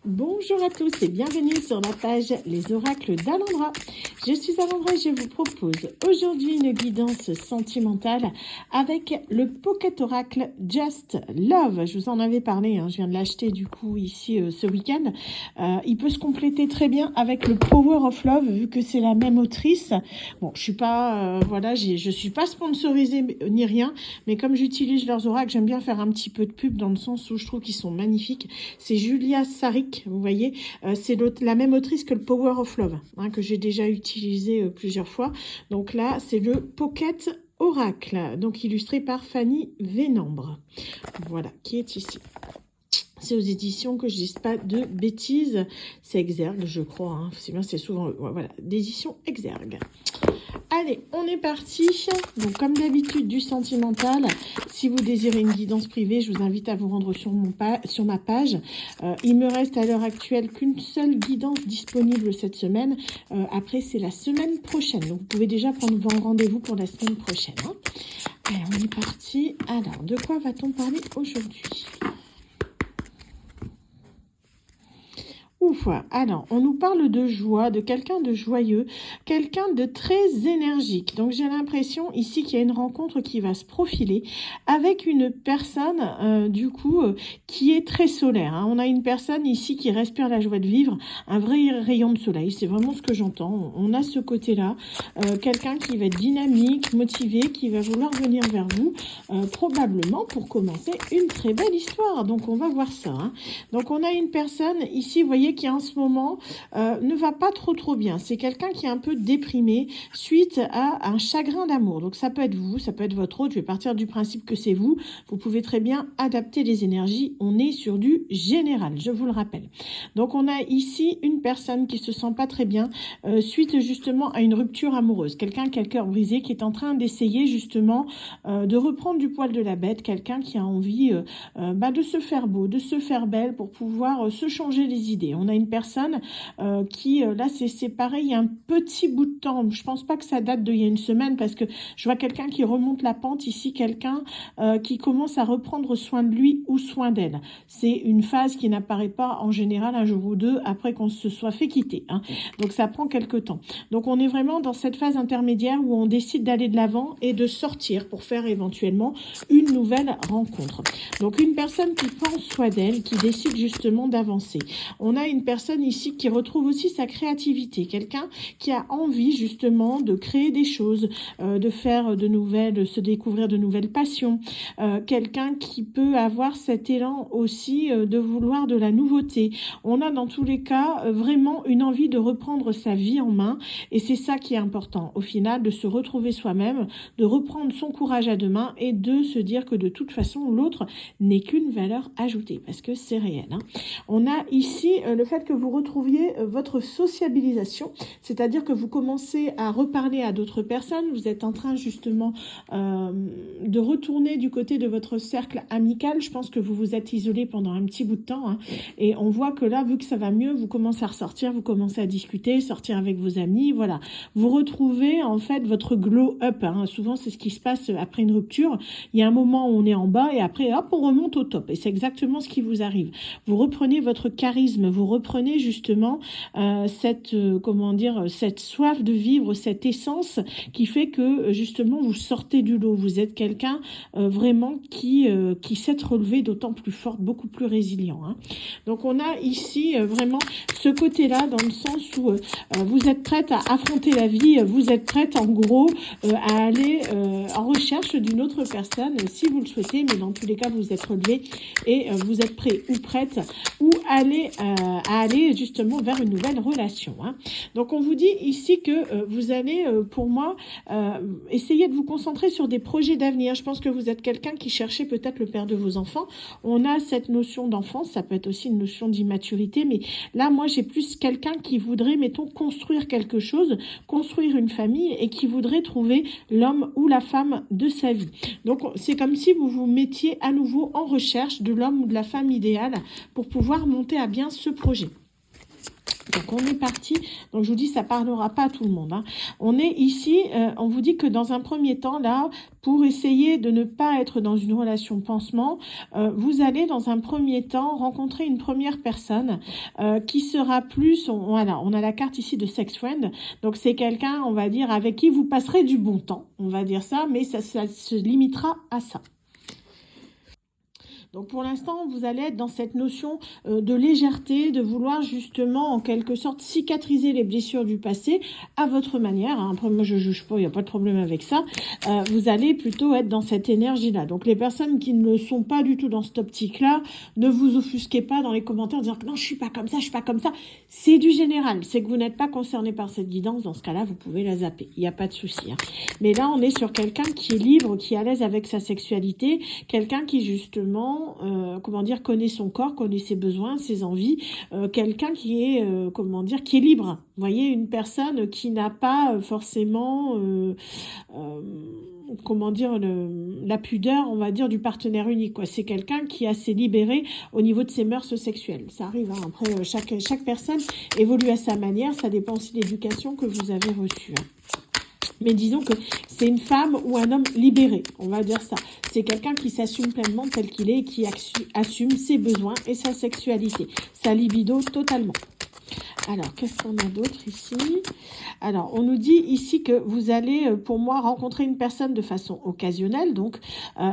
Bonjour à tous et bienvenue sur la page Les Oracles d'Alondra. Je suis Alondra et je vous propose aujourd'hui une guidance sentimentale avec le Pocket Oracle Just Love. Je vous en avais parlé, je viens de l'acheter du coup ici ce week-end. Il peut se compléter très bien avec le Power of Love vu que c'est la même autrice. Bon, je suis pas, je suis pas sponsorisée ni rien, mais comme j'utilise leurs oracles, j'aime bien faire un petit peu de pub dans le sens où je trouve qu'ils sont magnifiques. C'est Julia Sarik. Vous voyez, c'est la même autrice que le Power of Love, que j'ai déjà utilisé plusieurs fois. Donc là, c'est le Pocket Oracle, donc illustré par Fanny Vénambre. Voilà, qui est ici. C'est aux éditions, que je ne dise pas de bêtises, c'est Exergue, je crois. C'est bien, c'est souvent, voilà, d'édition Exergue. Allez, on est parti. Donc, comme d'habitude, du sentimental. Si vous désirez une guidance privée, je vous invite à vous rendre sur ma page. Il me reste à l'heure actuelle qu'une seule guidance disponible cette semaine. Après, c'est la semaine prochaine. Donc, vous pouvez déjà prendre vos rendez-vous pour la semaine prochaine. Allez, on est parti. Alors, de quoi va-t-on parler aujourd'hui ? Alors, on nous parle de joie, de quelqu'un de joyeux, quelqu'un de très énergique. Donc, j'ai l'impression ici qu'il y a une rencontre qui va se profiler avec une personne, qui est très solaire. On a une personne ici qui respire la joie de vivre, un vrai rayon de soleil. C'est vraiment ce que j'entends. On a ce côté-là, quelqu'un qui va être dynamique, motivé, qui va vouloir venir vers vous, probablement pour commencer une très belle histoire. Donc, on va voir ça. Donc, on a une personne ici, vous voyez, qui en ce moment ne va pas trop bien. C'est quelqu'un qui est un peu déprimé suite à un chagrin d'amour. Donc ça peut être vous, ça peut être votre autre. Je vais partir du principe que c'est vous. Vous pouvez très bien adapter les énergies. On est sur du général, je vous le rappelle. Donc on a ici une personne qui se sent pas très bien suite justement à une rupture amoureuse. Quelqu'un qui a le cœur brisé, qui est en train d'essayer justement de reprendre du poil de la bête. Quelqu'un qui a envie de se faire beau, de se faire belle pour pouvoir se changer les idées. On a une personne qui, là, c'est pareil, il y a un petit bout de temps. Je pense pas que ça date d'il y a une semaine parce que je vois quelqu'un qui remonte la pente ici, quelqu'un qui commence à reprendre soin de lui ou soin d'elle. C'est une phase qui n'apparaît pas en général un jour ou deux après qu'on se soit fait quitter. Donc, ça prend quelques temps. Donc, on est vraiment dans cette phase intermédiaire où on décide d'aller de l'avant et de sortir pour faire éventuellement une nouvelle rencontre. Donc, une personne qui pense soit d'elle, qui décide justement d'avancer. On a une personne ici qui retrouve aussi sa créativité, quelqu'un qui a envie justement de créer des choses, de faire de nouvelles, se découvrir de nouvelles passions, quelqu'un qui peut avoir cet élan aussi de vouloir de la nouveauté. On a dans tous les cas vraiment une envie de reprendre sa vie en main et c'est ça qui est important au final, de se retrouver soi-même, de reprendre son courage à deux mains et de se dire que de toute façon l'autre n'est qu'une valeur ajoutée parce que c'est réel. On a ici le fait que vous retrouviez votre sociabilisation, c'est-à-dire que vous commencez à reparler à d'autres personnes, vous êtes en train justement de retourner du côté de votre cercle amical. Je pense que vous vous êtes isolé pendant un petit bout de temps et on voit que là, vu que ça va mieux, vous commencez à ressortir, vous commencez à discuter, sortir avec vos amis, voilà. Vous retrouvez en fait votre glow up, souvent c'est ce qui se passe après une rupture, il y a un moment où on est en bas et après hop, on remonte au top et c'est exactement ce qui vous arrive. Vous reprenez votre charisme, vous reprenez justement cette soif de vivre, cette essence qui fait que justement vous sortez du lot. Vous êtes quelqu'un vraiment qui sait se relever d'autant plus forte, beaucoup plus résilient. Donc on a ici vraiment ce côté-là dans le sens où vous êtes prête à affronter la vie, vous êtes prête en gros à aller en recherche d'une autre personne si vous le souhaitez, mais dans tous les cas vous êtes relevé et vous êtes prêt ou prête ou à aller justement vers une nouvelle relation. Donc on vous dit ici que vous allez pour moi essayer de vous concentrer sur des projets d'avenir. Je pense que vous êtes quelqu'un qui cherchait peut-être le père de vos enfants. On a cette notion d'enfance, ça peut être aussi une notion d'immaturité, mais là moi j'ai plus quelqu'un qui voudrait, mettons, construire quelque chose, construire une famille et qui voudrait trouver l'homme ou la femme de sa vie. Donc c'est comme si vous vous mettiez à nouveau en recherche de l'homme ou de la femme idéale pour pouvoir monter à bien ce projet. Donc on est parti, donc je vous dis ça parlera pas à tout le monde, hein. On est ici, on vous dit que dans un premier temps là, pour essayer de ne pas être dans une relation pansement, vous allez dans un premier temps rencontrer une première personne qui sera plus, voilà, on a la carte ici de sex friend, donc c'est quelqu'un, on va dire, avec qui vous passerez du bon temps, on va dire ça, mais ça se limitera à ça. Donc pour l'instant, vous allez être dans cette notion de légèreté, de vouloir justement en quelque sorte cicatriser les blessures du passé à votre manière. Hein. Après moi je juge pas, il n'y a pas de problème avec ça. Vous allez plutôt être dans cette énergie-là. Donc les personnes qui ne sont pas du tout dans cette optique-là, ne vous offusquez pas dans les commentaires en disant que non, je suis pas comme ça, je suis pas comme ça. C'est du général, c'est que vous n'êtes pas concerné par cette guidance. Dans ce cas-là, vous pouvez la zapper, il n'y a pas de souci. Hein. Mais là, on est sur quelqu'un qui est libre, qui est à l'aise avec sa sexualité, quelqu'un qui justement comment dire, connaît son corps, connaît ses besoins, ses envies, quelqu'un qui est, comment dire, qui est libre. Vous voyez, une personne qui n'a pas forcément, comment dire, la pudeur, on va dire, du partenaire unique, quoi. C'est quelqu'un qui est assez libéré au niveau de ses mœurs sexuelles. Ça arrive, hein. Après, chaque personne évolue à sa manière, ça dépend aussi de l'éducation que vous avez reçue. Hein. Mais disons que c'est une femme ou un homme libéré, on va dire ça. C'est quelqu'un qui s'assume pleinement tel qu'il est et qui assume ses besoins et sa sexualité, sa libido totalement. Alors, qu'est-ce qu'on a d'autre ici? Alors, on nous dit ici que vous allez, pour moi, rencontrer une personne de façon occasionnelle. Donc,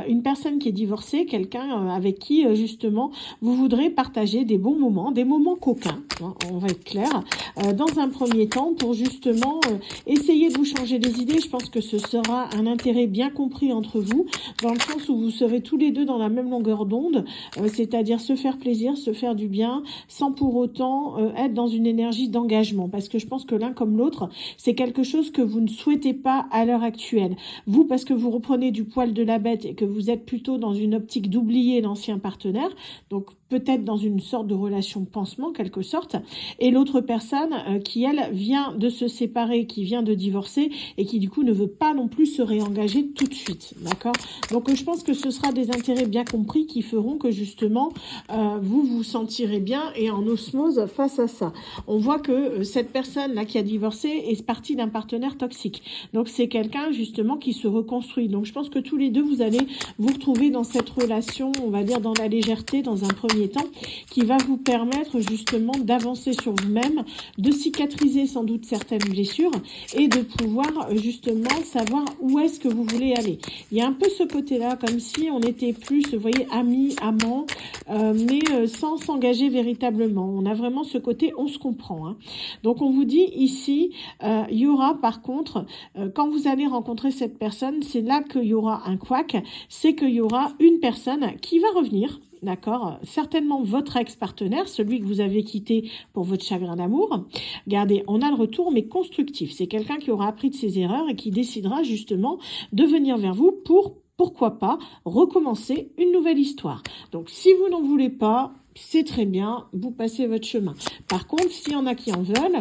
une personne qui est divorcée, quelqu'un avec qui, justement, vous voudrez partager des bons moments, des moments coquins, hein, on va être clair, dans un premier temps, pour justement essayer de vous changer les idées. Je pense que ce sera un intérêt bien compris entre vous, dans le sens où vous serez tous les deux dans la même longueur d'onde, c'est-à-dire se faire plaisir, se faire du bien, sans pour autant être dans une énergie d'engagement, parce que je pense que l'un comme l'autre, c'est quelque chose que vous ne souhaitez pas à l'heure actuelle. Vous, parce que vous reprenez du poil de la bête et que vous êtes plutôt dans une optique d'oublier l'ancien partenaire, donc peut-être dans une sorte de relation pansement, quelque sorte, et l'autre personne qui, elle, vient de se séparer, qui vient de divorcer, et qui, du coup, ne veut pas non plus se réengager tout de suite, d'accord? Donc, je pense que ce sera des intérêts bien compris qui feront que, justement, vous vous sentirez bien et en osmose face à ça. On voit que cette personne-là qui a divorcé est partie d'un partenaire toxique. Donc, c'est quelqu'un, justement, qui se reconstruit. Donc, je pense que tous les deux, vous allez vous retrouver dans cette relation, on va dire, dans la légèreté, dans un premier temps, qui va vous permettre justement d'avancer sur vous-même, de cicatriser sans doute certaines blessures et de pouvoir justement savoir où est-ce que vous voulez aller. Il y a un peu ce côté-là, comme si on était plus, vous voyez, amis, amants, mais sans s'engager véritablement. On a vraiment ce côté, on se comprend. Hein. Donc on vous dit ici, il y aura par contre, quand vous allez rencontrer cette personne, c'est là qu'il y aura un couac, c'est qu'il y aura une personne qui va revenir. D'accord, certainement votre ex-partenaire, celui que vous avez quitté pour votre chagrin d'amour. Regardez, on a le retour, mais constructif. C'est quelqu'un qui aura appris de ses erreurs et qui décidera justement de venir vers vous pour, pourquoi pas, recommencer une nouvelle histoire. Donc, si vous n'en voulez pas, c'est très bien, vous passez votre chemin. Par contre, s'il y en a qui en veulent,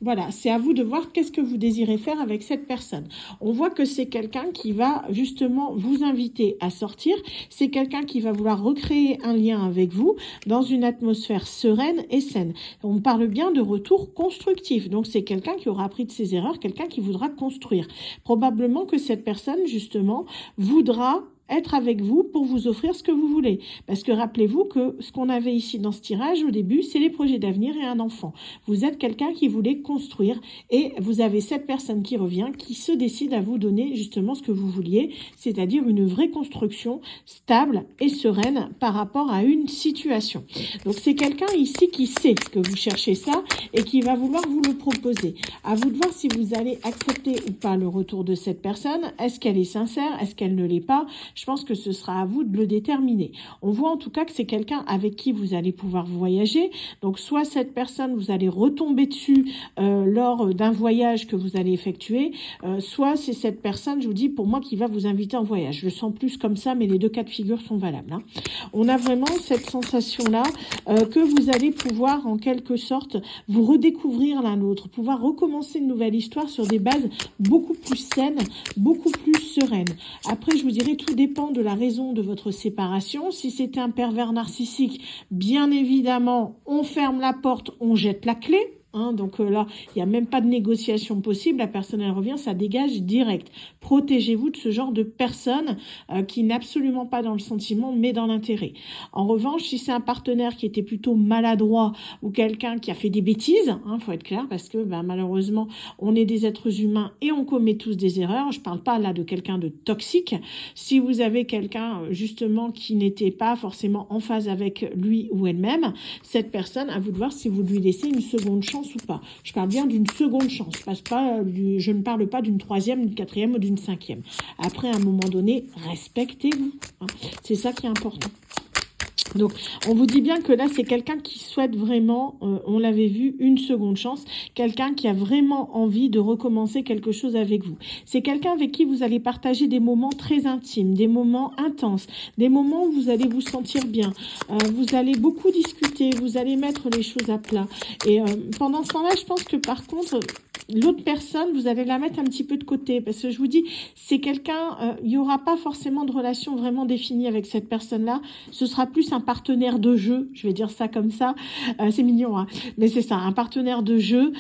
voilà, c'est à vous de voir qu'est-ce que vous désirez faire avec cette personne. On voit que c'est quelqu'un qui va justement vous inviter à sortir. C'est quelqu'un qui va vouloir recréer un lien avec vous dans une atmosphère sereine et saine. On parle bien de retour constructif. Donc, c'est quelqu'un qui aura appris de ses erreurs, quelqu'un qui voudra construire. Probablement que cette personne, justement, voudra être avec vous pour vous offrir ce que vous voulez. Parce que rappelez-vous que ce qu'on avait ici dans ce tirage au début, c'est les projets d'avenir et un enfant. Vous êtes quelqu'un qui voulait construire et vous avez cette personne qui revient, qui se décide à vous donner justement ce que vous vouliez, c'est-à-dire une vraie construction stable et sereine par rapport à une situation. Donc c'est quelqu'un ici qui sait que vous cherchez ça et qui va vouloir vous le proposer. À vous de voir si vous allez accepter ou pas le retour de cette personne. Est-ce qu'elle est sincère? Est-ce qu'elle ne l'est pas? Je pense que ce sera à vous de le déterminer. On voit en tout cas que c'est quelqu'un avec qui vous allez pouvoir voyager. Donc, soit cette personne, vous allez retomber dessus lors d'un voyage que vous allez effectuer, soit c'est cette personne, je vous dis, pour moi, qui va vous inviter en voyage. Je le sens plus comme ça, mais les deux cas de figure sont valables. Hein. On a vraiment cette sensation-là que vous allez pouvoir, en quelque sorte, vous redécouvrir l'un l'autre, pouvoir recommencer une nouvelle histoire sur des bases beaucoup plus saines, beaucoup plus sereines. Après, je vous dirais, tout dépend de la raison de votre séparation. Si c'était un pervers narcissique, bien évidemment, on ferme la porte, on jette la clé. Hein, donc là, il n'y a même pas de négociation possible, la personne elle revient, ça dégage direct. Protégez-vous de ce genre de personne qui n'est absolument pas dans le sentiment, mais dans l'intérêt. En revanche, si c'est un partenaire qui était plutôt maladroit ou quelqu'un qui a fait des bêtises, hein, faut être clair, parce que malheureusement, on est des êtres humains et on commet tous des erreurs. Je ne parle pas là de quelqu'un de toxique. Si vous avez quelqu'un justement qui n'était pas forcément en phase avec lui ou elle-même, cette personne, à vous de voir si vous lui laissez une seconde chance ou pas. Je parle bien d'une seconde chance, je ne parle pas d'une troisième, d'une quatrième ou d'une cinquième. Après, à un moment donné, respectez-vous. Hein. C'est ça qui est important. Donc, on vous dit bien que là, c'est quelqu'un qui souhaite vraiment, on l'avait vu, une seconde chance. Quelqu'un qui a vraiment envie de recommencer quelque chose avec vous. C'est quelqu'un avec qui vous allez partager des moments très intimes, des moments intenses, des moments où vous allez vous sentir bien. Vous allez beaucoup discuter, vous allez mettre les choses à plat. Et pendant ce temps-là, je pense que par contre... l'autre personne, vous allez la mettre un petit peu de côté, parce que je vous dis, c'est quelqu'un, il n'y aura pas forcément de relation vraiment définie avec cette personne-là, ce sera plus un partenaire de jeu, je vais dire ça comme ça, c'est mignon, hein, mais c'est ça, un partenaire de jeu,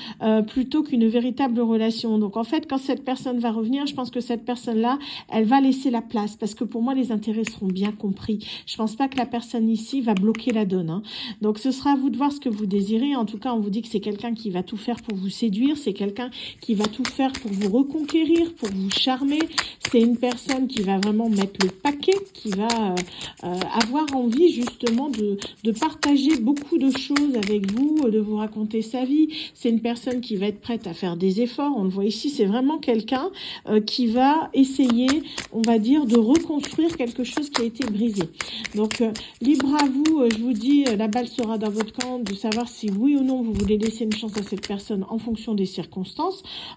plutôt qu'une véritable relation. Donc en fait, quand cette personne va revenir, je pense que cette personne-là, elle va laisser la place, parce que pour moi, les intérêts seront bien compris. Je pense pas que la personne ici va bloquer la donne, hein. Donc ce sera à vous de voir ce que vous désirez. En tout cas, on vous dit que c'est quelqu'un qui va tout faire pour vous séduire, c'est quelqu'un qui va tout faire pour vous reconquérir, pour vous charmer. C'est une personne qui va vraiment mettre le paquet, qui va avoir envie justement de partager beaucoup de choses avec vous, de vous raconter sa vie. C'est une personne qui va être prête à faire des efforts. On le voit ici, c'est vraiment quelqu'un qui va essayer, on va dire, de reconstruire quelque chose qui a été brisé. Donc, libre à vous, je vous dis, la balle sera dans votre camp, de savoir si oui ou non vous voulez laisser une chance à cette personne en fonction des circonstances.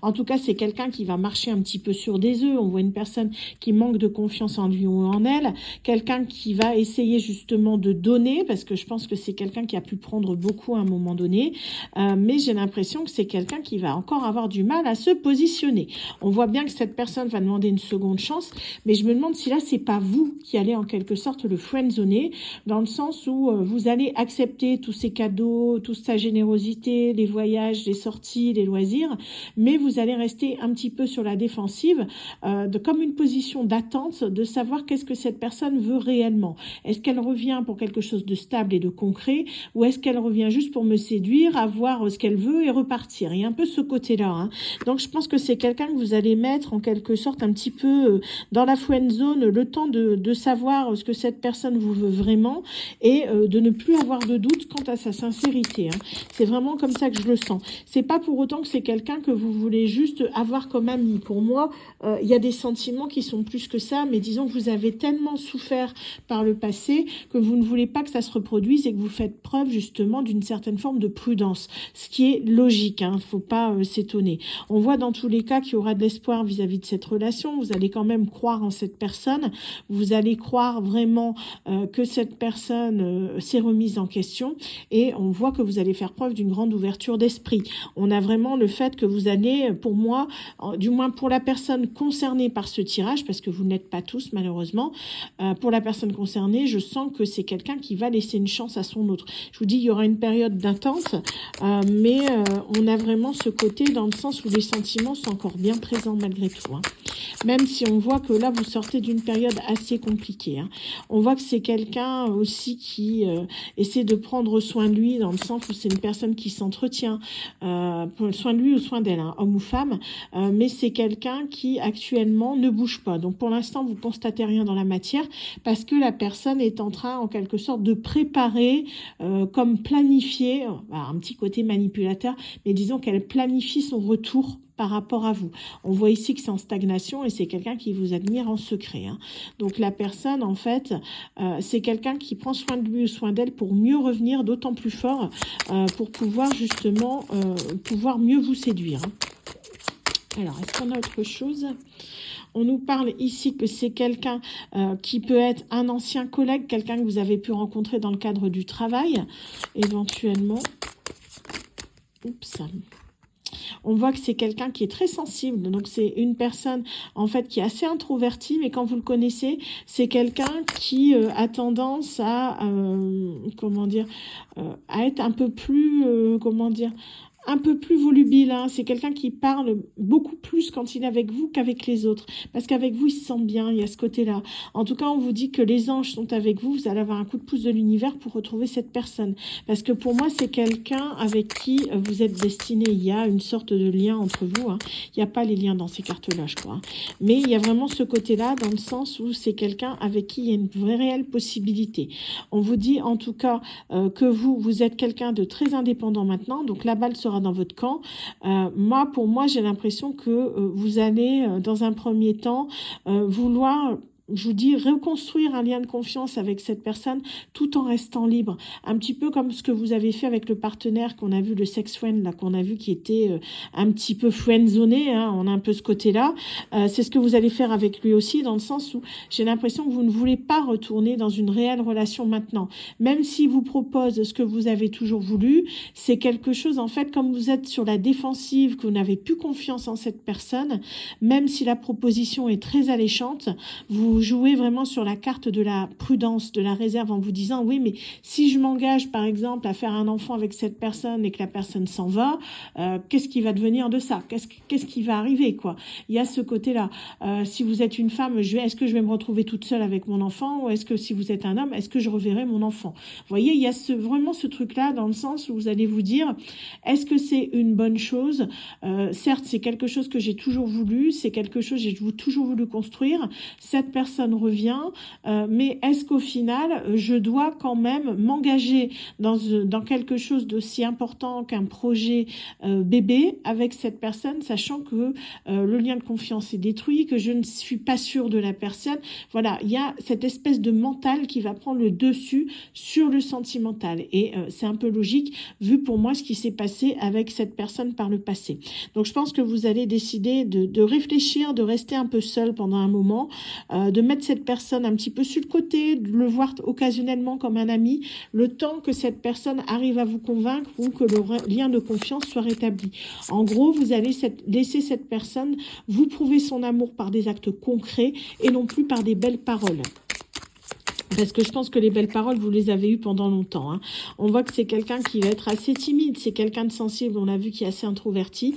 En tout cas, c'est quelqu'un qui va marcher un petit peu sur des œufs. On voit une personne qui manque de confiance en lui ou en elle. Quelqu'un qui va essayer justement de donner, parce que je pense que c'est quelqu'un qui a pu prendre beaucoup à un moment donné. Mais j'ai l'impression que c'est quelqu'un qui va encore avoir du mal à se positionner. On voit bien que cette personne va demander une seconde chance, mais je me demande si là, c'est pas vous qui allez en quelque sorte le friendzoner, dans le sens où vous allez accepter tous ces cadeaux, toute sa générosité, les voyages, les sorties, les loisirs, mais vous allez rester un petit peu sur la défensive, comme une position d'attente, de savoir qu'est-ce que cette personne veut réellement. Est-ce qu'elle revient pour quelque chose de stable et de concret, ou est-ce qu'elle revient juste pour me séduire, avoir ce qu'elle veut et repartir? Il y a un peu ce côté-là, hein. Donc je pense que c'est quelqu'un que vous allez mettre en quelque sorte un petit peu dans la friend zone, le temps de savoir ce que cette personne vous veut vraiment, et de ne plus avoir de doute quant à sa sincérité, hein. C'est vraiment comme ça que je le sens. C'est pas pour autant que c'est quelqu'un que vous voulez juste avoir comme ami. Pour moi, il y a des sentiments qui sont plus que ça, mais disons que vous avez tellement souffert par le passé que vous ne voulez pas que ça se reproduise et que vous faites preuve justement d'une certaine forme de prudence, ce qui est logique, hein, faut pas s'étonner. On voit dans tous les cas qu'il y aura de l'espoir vis-à-vis de cette relation. Vous allez quand même croire en cette personne, vous allez croire vraiment que cette personne s'est remise en question, et on voit que vous allez faire preuve d'une grande ouverture d'esprit. On a vraiment le fait que vous allez, pour moi, du moins pour la personne concernée par ce tirage, parce que vous n'êtes pas tous malheureusement, pour la personne concernée, je sens que c'est quelqu'un qui va laisser une chance à son autre. Je vous dis, il y aura une période d'attente, mais on a vraiment ce côté dans le sens où les sentiments sont encore bien présents malgré tout, hein. Même si on voit que là, vous sortez d'une période assez compliquée, hein. On voit que c'est quelqu'un aussi qui essaie de prendre soin de lui, dans le sens où c'est une personne qui s'entretient, soin de lui ou soin d'elle, hein, homme ou femme, mais c'est quelqu'un qui actuellement ne bouge pas. Donc pour l'instant, vous constatez rien dans la matière, parce que la personne est en train, en quelque sorte, de préparer, comme planifier, un petit côté manipulateur, mais disons qu'elle planifie son retour par rapport à vous. On voit ici que c'est en stagnation et c'est quelqu'un qui vous admire en secret, hein. Donc la personne, en fait, c'est quelqu'un qui prend soin de lui ou soin d'elle pour mieux revenir d'autant plus fort, pour pouvoir justement pouvoir mieux vous séduire, hein. Alors, est-ce qu'on a autre chose ? On nous parle ici que c'est quelqu'un qui peut être un ancien collègue, quelqu'un que vous avez pu rencontrer dans le cadre du travail, éventuellement. Oups. On voit que c'est quelqu'un qui est très sensible, donc c'est une personne en fait qui est assez introvertie, mais quand vous le connaissez, c'est quelqu'un qui a tendance à comment dire, à être un peu plus comment dire, un peu plus volubile, hein. C'est quelqu'un qui parle beaucoup plus quand il est avec vous qu'avec les autres. Parce qu'avec vous, il se sent bien, il y a ce côté-là. En tout cas, on vous dit que les anges sont avec vous, vous allez avoir un coup de pouce de l'univers pour retrouver cette personne. Parce que pour moi, c'est quelqu'un avec qui vous êtes destiné. Il y a une sorte de lien entre vous, hein. Il n'y a pas les liens dans ces cartes-là, je crois, hein. Mais il y a vraiment ce côté-là, dans le sens où c'est quelqu'un avec qui il y a une vraie réelle possibilité. On vous dit en tout cas que vous êtes quelqu'un de très indépendant maintenant, donc la balle sera dans votre camp. Pour moi, j'ai l'impression que vous allez, dans un premier temps, vouloir, je vous dis, reconstruire un lien de confiance avec cette personne tout en restant libre. Un petit peu comme ce que vous avez fait avec le partenaire qu'on a vu, le sex friend, là, qu'on a vu qui était un petit peu friendzoné, hein, on a un peu ce côté-là. C'est ce que vous allez faire avec lui aussi, dans le sens où j'ai l'impression que vous ne voulez pas retourner dans une réelle relation maintenant. Même s'il vous propose ce que vous avez toujours voulu, c'est quelque chose, en fait, comme vous êtes sur la défensive, que vous n'avez plus confiance en cette personne, même si la proposition est très alléchante, vous jouez vraiment sur la carte de la prudence, de la réserve, en vous disant, oui, mais si je m'engage, par exemple, à faire un enfant avec cette personne et que la personne s'en va, qu'est-ce qui va devenir de ça? Qu'est-ce qui va arriver, quoi? Il y a ce côté-là. Si vous êtes une femme, est-ce que je vais me retrouver toute seule avec mon enfant? Ou est-ce que si vous êtes un homme, est-ce que je reverrai mon enfant? Vous voyez, il y a vraiment ce truc-là, dans le sens où vous allez vous dire, est-ce que c'est une bonne chose? Certes, c'est quelque chose que j'ai toujours voulu, c'est quelque chose que j'ai toujours voulu construire. Cette personne revient, mais est-ce qu'au final, je dois quand même m'engager dans quelque chose d'aussi important qu'un projet bébé avec cette personne, sachant que le lien de confiance est détruit, que je ne suis pas sûre de la personne. Voilà, il y a cette espèce de mental qui va prendre le dessus sur le sentimental. Et c'est un peu logique, vu pour moi ce qui s'est passé avec cette personne par le passé. Donc je pense que vous allez décider de réfléchir, de rester un peu seul pendant un moment, de mettre cette personne un petit peu sur le côté, de le voir occasionnellement comme un ami, le temps que cette personne arrive à vous convaincre ou que le lien de confiance soit rétabli. En gros, vous allez laisser cette personne vous prouver son amour par des actes concrets et non plus par des belles paroles. Parce que je pense que les belles paroles, vous les avez eues pendant longtemps, hein. On voit que c'est quelqu'un qui va être assez timide, c'est quelqu'un de sensible, on a vu qui est assez introverti.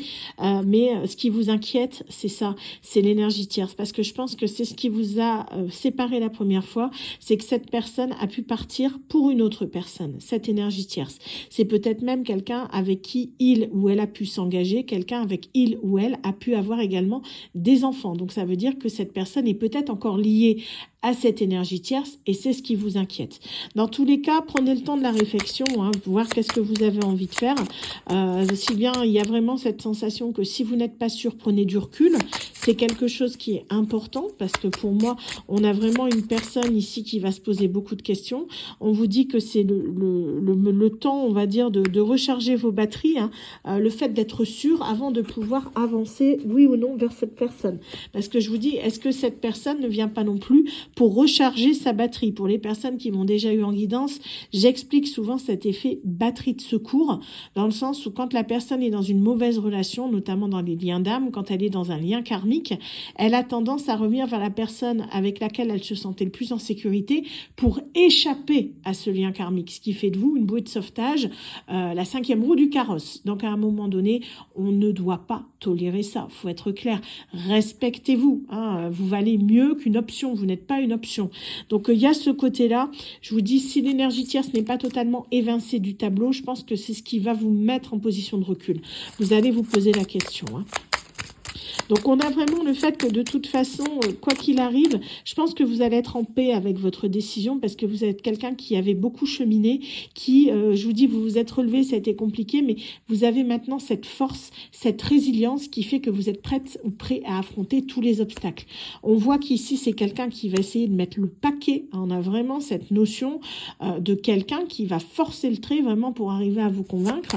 Mais ce qui vous inquiète, c'est ça, c'est l'énergie tierce. Parce que je pense que c'est ce qui vous a séparé la première fois, c'est que cette personne a pu partir pour une autre personne, cette énergie tierce. C'est peut-être même quelqu'un avec qui il ou elle a pu s'engager, quelqu'un avec il ou elle a pu avoir également des enfants. Donc ça veut dire que cette personne est peut-être encore liée à cette énergie tierce et c'est ce qui vous inquiète. Dans tous les cas, prenez le temps de la réflexion, hein, pour voir qu'est-ce que vous avez envie de faire. Si bien il y a vraiment cette sensation que si vous n'êtes pas sûr, prenez du recul. C'est quelque chose qui est important parce que pour moi, on a vraiment une personne ici qui va se poser beaucoup de questions. On vous dit que c'est le temps, on va dire, de recharger vos batteries, hein, le fait d'être sûr avant de pouvoir avancer, oui ou non, vers cette personne. Parce que je vous dis, est-ce que cette personne ne vient pas non plus pour recharger sa batterie? Pour les personnes qui m'ont déjà eu en guidance, j'explique souvent cet effet batterie de secours, dans le sens où quand la personne est dans une mauvaise relation, notamment dans les liens d'âme, quand elle est dans un lien karmique, elle a tendance à revenir vers la personne avec laquelle elle se sentait le plus en sécurité pour échapper à ce lien karmique, ce qui fait de vous une bouée de sauvetage, la 5e roue du carrosse. Donc à un moment donné, on ne doit pas tolérer ça, il faut être clair, respectez-vous, hein, vous valez mieux qu'une option, vous n'êtes pas une option. Donc il y a ce côté-là, je vous dis, si l'énergie tierce n'est pas totalement évincée du tableau, je pense que c'est ce qui va vous mettre en position de recul. Vous allez vous poser la question, hein. Donc on a vraiment le fait que de toute façon, quoi qu'il arrive, je pense que vous allez être en paix avec votre décision parce que vous êtes quelqu'un qui avait beaucoup cheminé, qui, je vous dis, vous vous êtes relevé, ça a été compliqué, mais vous avez maintenant cette force, cette résilience qui fait que vous êtes prête ou prêt à affronter tous les obstacles. On voit qu'ici, c'est quelqu'un qui va essayer de mettre le paquet. On a vraiment cette notion de quelqu'un qui va forcer le trait vraiment pour arriver à vous convaincre.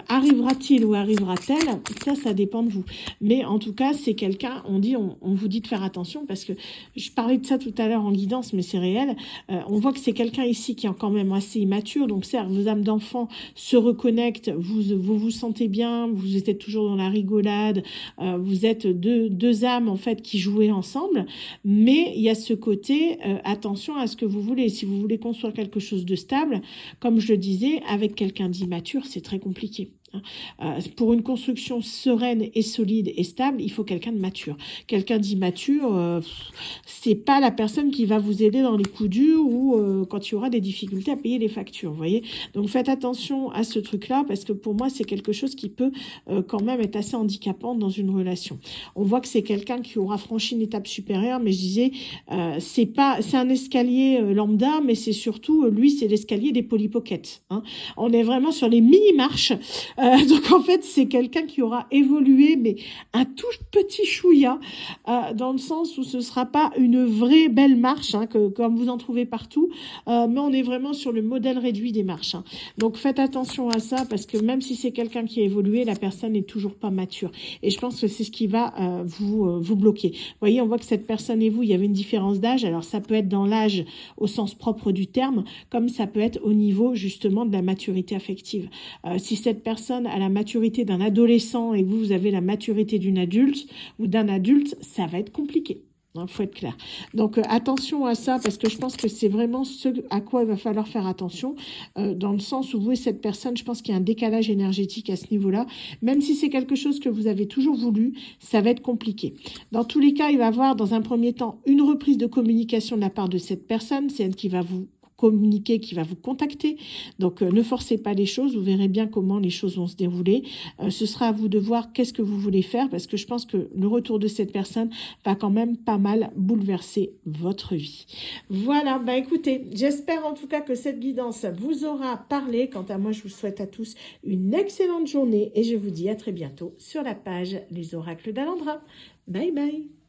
Arrivera-t-il ou arrivera-t-elle? Ça dépend de vous. Mais en tout cas, c'est quelqu'un, on vous dit de faire attention parce que je parlais de ça tout à l'heure en guidance, mais c'est réel. On voit que c'est quelqu'un ici qui est quand même assez immature. Donc certes, vos âmes d'enfant se reconnectent, vous sentez bien, vous êtes toujours dans la rigolade, vous êtes deux âmes en fait qui jouaient ensemble. Mais il y a ce côté, attention à ce que vous voulez. Si vous voulez construire quelque chose de stable, comme je le disais, avec quelqu'un d'immature, c'est très compliqué. Pour une construction sereine et solide et stable, il faut quelqu'un de mature. Quelqu'un d'immature, c'est pas la personne qui va vous aider dans les coups durs ou quand il y aura des difficultés à payer les factures, vous voyez. Donc faites attention à ce truc-là parce que pour moi, c'est quelque chose qui peut quand même être assez handicapant dans une relation. On voit que c'est quelqu'un qui aura franchi une étape supérieure, mais je disais, c'est un escalier lambda, mais c'est surtout, lui, c'est l'escalier des Polly Pocket. Hein. On est vraiment sur les mini-marches. Donc en fait, c'est quelqu'un qui aura évolué, mais un tout petit chouïa, dans le sens où ce ne sera pas une vraie belle marche, hein, comme vous en trouvez partout, mais on est vraiment sur le modèle réduit des marches. Hein. Donc faites attention à ça, parce que même si c'est quelqu'un qui a évolué, la personne n'est toujours pas mature. Et je pense que c'est ce qui va vous bloquer. Vous voyez, on voit que cette personne et vous, il y avait une différence d'âge. Alors ça peut être dans l'âge au sens propre du terme, comme ça peut être au niveau justement de la maturité affective. Si cette personne a la maturité d'un adolescent et que vous avez la maturité d'une adulte ou d'un adulte, ça va être compliqué. Il faut être clair. Donc attention à ça, parce que je pense que c'est vraiment ce à quoi il va falloir faire attention, dans le sens où vous et cette personne, je pense qu'il y a un décalage énergétique à ce niveau-là. Même si c'est quelque chose que vous avez toujours voulu, ça va être compliqué. Dans tous les cas, il va y avoir dans un premier temps une reprise de communication de la part de cette personne. C'est elle qui va vous communiquer, qui va vous contacter. Donc, ne forcez pas les choses. Vous verrez bien comment les choses vont se dérouler. Ce sera à vous de voir qu'est-ce que vous voulez faire, parce que je pense que le retour de cette personne va quand même pas mal bouleverser votre vie. Voilà, bah écoutez, j'espère en tout cas que cette guidance vous aura parlé. Quant à moi, je vous souhaite à tous une excellente journée et je vous dis à très bientôt sur la page Les Oracles d'Alendra. Bye bye.